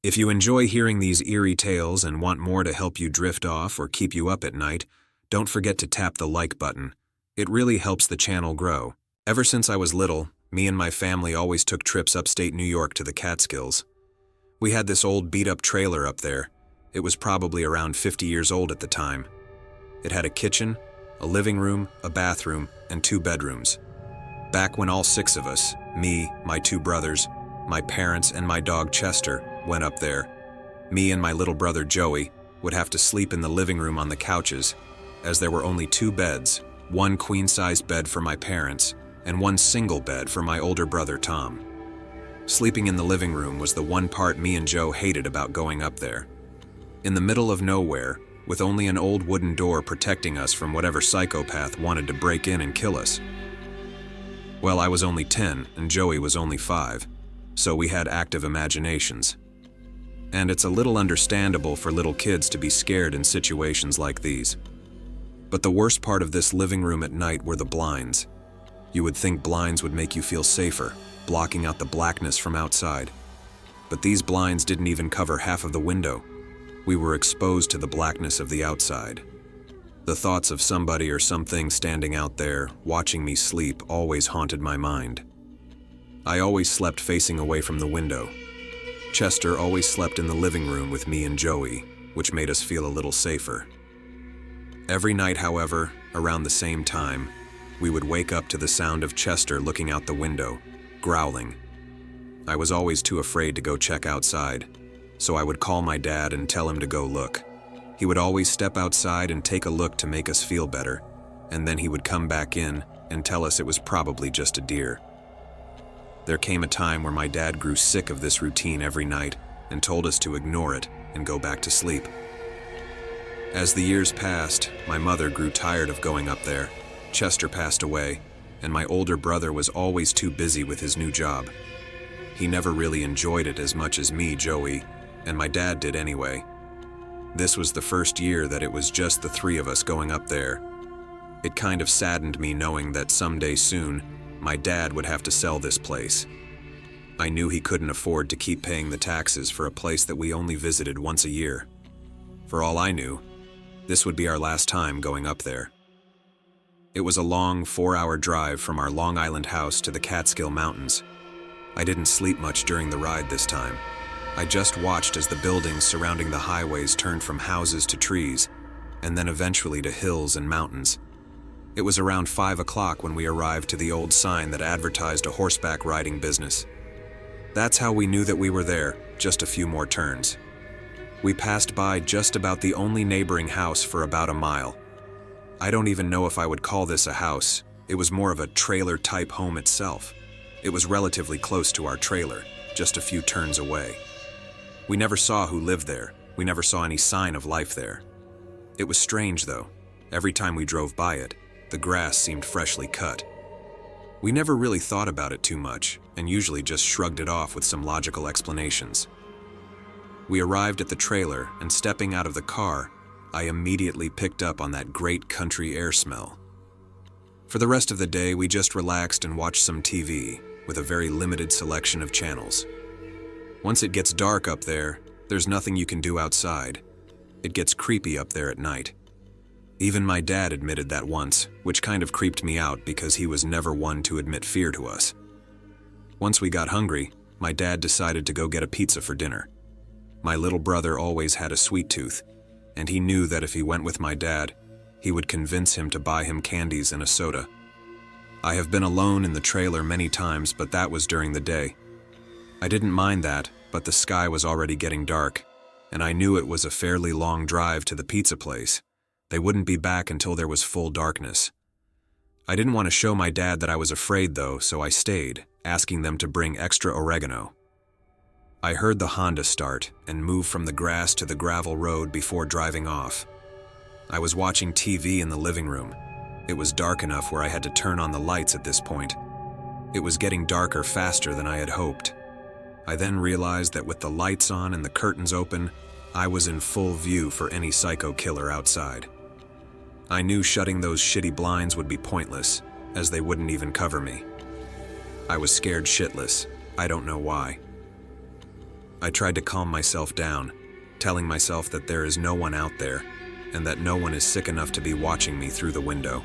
If you enjoy hearing these eerie tales and want more to help you drift off or keep you up at night, don't forget to tap the like button. It really helps the channel grow. Ever since I was little, me and my family always took trips upstate New York to the Catskills. We had this old beat-up trailer up there. It was probably around 50 years old at the time. It had a kitchen, a living room, a bathroom, and 2 bedrooms. Back when all 6 of us, me, my 2 brothers, my parents, and my dog Chester, went up there, me and my little brother Joey would have to sleep in the living room on the couches, as there were only 2 beds, 1 queen-sized bed for my parents, and 1 single bed for my older brother Tom. Sleeping in the living room was the one part me and Joe hated about going up there. In the middle of nowhere, with only an old wooden door protecting us from whatever psychopath wanted to break in and kill us. Well, I was only 10 and Joey was only 5, so we had active imaginations. And it's a little understandable for little kids to be scared in situations like these. But the worst part of this living room at night were the blinds. You would think blinds would make you feel safer, blocking out the blackness from outside. But these blinds didn't even cover half of the window. We were exposed to the blackness of the outside. The thoughts of somebody or something standing out there, watching me sleep, always haunted my mind. I always slept facing away from the window. Chester always slept in the living room with me and Joey, which made us feel a little safer. Every night, however, around the same time, we would wake up to the sound of Chester looking out the window, growling. I was always too afraid to go check outside, so I would call my dad and tell him to go look. He would always step outside and take a look to make us feel better, and then he would come back in and tell us it was probably just a deer. There came a time where my dad grew sick of this routine every night and told us to ignore it and go back to sleep. As the years passed, my mother grew tired of going up there. Chester passed away, and my older brother was always too busy with his new job. He never really enjoyed it as much as me, Joey, and my dad did anyway. This was the first year that it was just the 3 of us going up there. It kind of saddened me knowing that someday soon, my dad would have to sell this place. I knew he couldn't afford to keep paying the taxes for a place that we only visited once a year. For all I knew, this would be our last time going up there. It was a long 4-hour drive from our Long Island house to the Catskill Mountains. I didn't sleep much during the ride this time. I just watched as the buildings surrounding the highways turned from houses to trees, and then eventually to hills and mountains. It was around 5 o'clock when we arrived to the old sign that advertised a horseback riding business. That's how we knew that we were there, just a few more turns. We passed by just about the only neighboring house for about a mile. I don't even know if I would call this a house. It was more of a trailer-type home itself. It was relatively close to our trailer, just a few turns away. We never saw who lived there. We never saw any sign of life there. It was strange, though. Every time we drove by it, the grass seemed freshly cut. We never really thought about it too much, and usually just shrugged it off with some logical explanations. We arrived at the trailer, and stepping out of the car, I immediately picked up on that great country air smell. For the rest of the day, we just relaxed and watched some TV, with a very limited selection of channels. Once it gets dark up there, there's nothing you can do outside. It gets creepy up there at night. Even my dad admitted that once, which kind of creeped me out because he was never one to admit fear to us. Once we got hungry, my dad decided to go get a pizza for dinner. My little brother always had a sweet tooth, and he knew that if he went with my dad, he would convince him to buy him candies and a soda. I have been alone in the trailer many times, but that was during the day. I didn't mind that, but the sky was already getting dark, and I knew it was a fairly long drive to the pizza place. They wouldn't be back until there was full darkness. I didn't want to show my dad that I was afraid though, so I stayed, asking them to bring extra oregano. I heard the Honda start and move from the grass to the gravel road before driving off. I was watching TV in the living room. It was dark enough where I had to turn on the lights at this point. It was getting darker faster than I had hoped. I then realized that with the lights on and the curtains open, I was in full view for any psycho killer outside. I knew shutting those shitty blinds would be pointless, as they wouldn't even cover me. I was scared shitless. I don't know why. I tried to calm myself down, telling myself that there is no one out there and that no one is sick enough to be watching me through the window.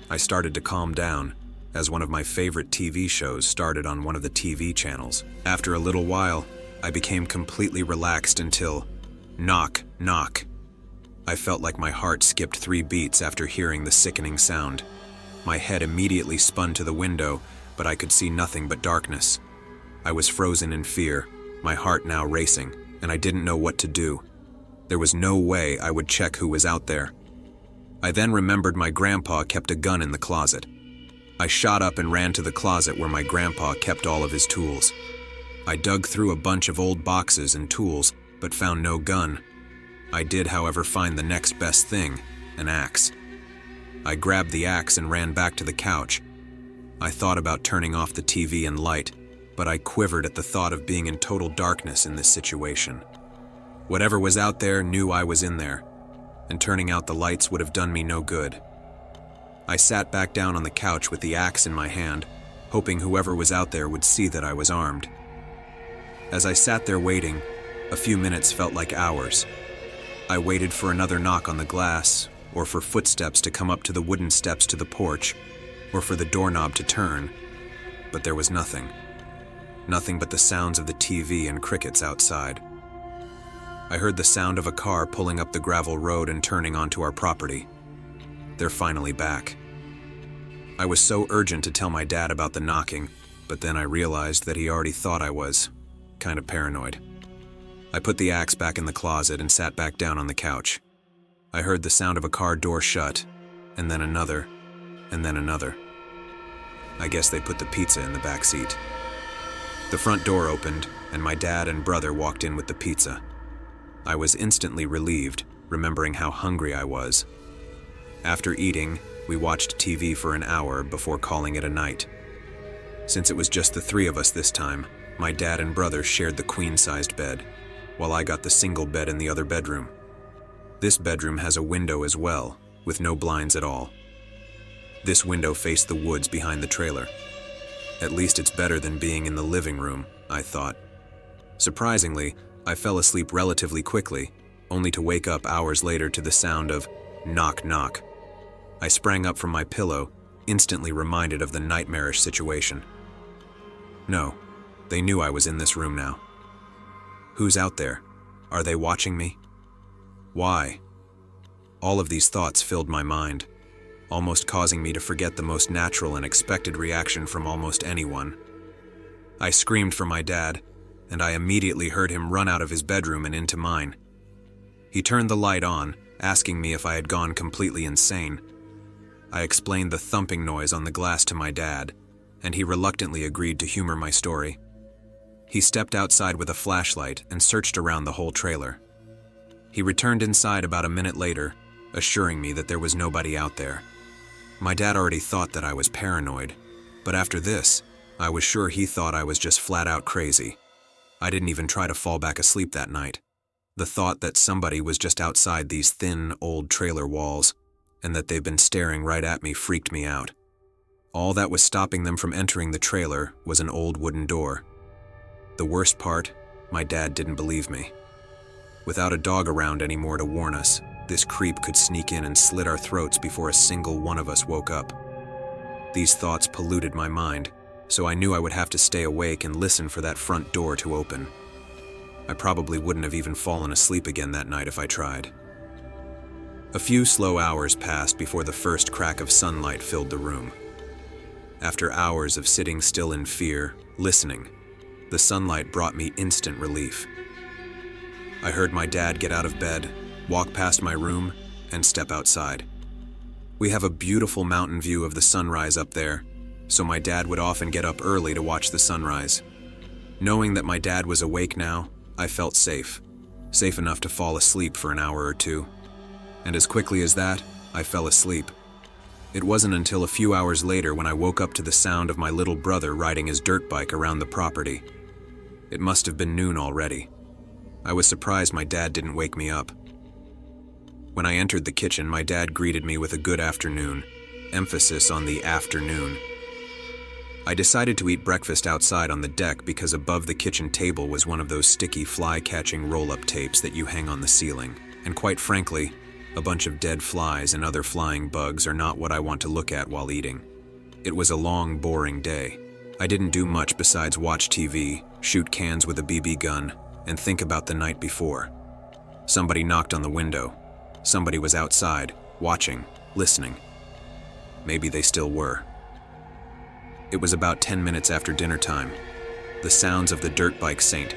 I started to calm down as one of my favorite TV shows started on one of the TV channels. After a little while, I became completely relaxed until knock, knock. I felt like my heart skipped 3 beats after hearing the sickening sound. My head immediately spun to the window, but I could see nothing but darkness. I was frozen in fear, my heart now racing, and I didn't know what to do. There was no way I would check who was out there. I then remembered my grandpa kept a gun in the closet. I shot up and ran to the closet where my grandpa kept all of his tools. I dug through a bunch of old boxes and tools, but found no gun. I did, however, find the next best thing, an axe. I grabbed the axe and ran back to the couch. I thought about turning off the TV and light, but I quivered at the thought of being in total darkness in this situation. Whatever was out there knew I was in there, and turning out the lights would have done me no good. I sat back down on the couch with the axe in my hand, hoping whoever was out there would see that I was armed. As I sat there waiting, a few minutes felt like hours. I waited for another knock on the glass, or for footsteps to come up to the wooden steps to the porch, or for the doorknob to turn, but there was nothing. Nothing but the sounds of the TV and crickets outside. I heard the sound of a car pulling up the gravel road and turning onto our property. They're finally back. I was so urgent to tell my dad about the knocking, but then I realized that he already thought I was kind of paranoid. I put the axe back in the closet and sat back down on the couch. I heard the sound of a car door shut, and then another, and then another. I guess they put the pizza in the back seat. The front door opened, and my dad and brother walked in with the pizza. I was instantly relieved, remembering how hungry I was. After eating, we watched TV for an hour before calling it a night. Since it was just the 3 of us this time, my dad and brother shared the queen-sized bed, while I got the single bed in the other bedroom. This bedroom has a window as well, with no blinds at all. This window faced the woods behind the trailer. At least it's better than being in the living room, I thought. Surprisingly, I fell asleep relatively quickly, only to wake up hours later to the sound of knock, knock. I sprang up from my pillow, instantly reminded of the nightmarish situation. No, they knew I was in this room now. Who's out there? Are they watching me? Why? All of these thoughts filled my mind, almost causing me to forget the most natural and expected reaction from almost anyone. I screamed for my dad, and I immediately heard him run out of his bedroom and into mine. He turned the light on, asking me if I had gone completely insane. I explained the thumping noise on the glass to my dad, and he reluctantly agreed to humor my story. He stepped outside with a flashlight and searched around the whole trailer. He returned inside about a minute later, assuring me that there was nobody out there. My dad already thought that I was paranoid, but after this, I was sure he thought I was just flat out crazy. I didn't even try to fall back asleep that night. The thought that somebody was just outside these thin, old trailer walls, and that they've been staring right at me freaked me out. All that was stopping them from entering the trailer was an old wooden door. The worst part, my dad didn't believe me. Without a dog around anymore to warn us, this creep could sneak in and slit our throats before a single one of us woke up. These thoughts polluted my mind, so I knew I would have to stay awake and listen for that front door to open. I probably wouldn't have even fallen asleep again that night if I tried. A few slow hours passed before the first crack of sunlight filled the room. After hours of sitting still in fear, listening, the sunlight brought me instant relief. I heard my dad get out of bed, walk past my room, and step outside. We have a beautiful mountain view of the sunrise up there, so my dad would often get up early to watch the sunrise. Knowing that my dad was awake now, I felt safe enough to fall asleep for an hour or two. And as quickly as that, I fell asleep. It wasn't until a few hours later when I woke up to the sound of my little brother riding his dirt bike around the property. It must have been noon already. I was surprised my dad didn't wake me up. When I entered the kitchen, my dad greeted me with a good afternoon, emphasis on the afternoon. I decided to eat breakfast outside on the deck because above the kitchen table was one of those sticky fly-catching roll-up tapes that you hang on the ceiling. And quite frankly, a bunch of dead flies and other flying bugs are not what I want to look at while eating. It was a long, boring day. I didn't do much besides watch TV, shoot cans with a BB gun, and think about the night before. Somebody knocked on the window. Somebody was outside, watching, listening. Maybe they still were. It was about 10 minutes after dinner time. The sounds of the dirt bike saint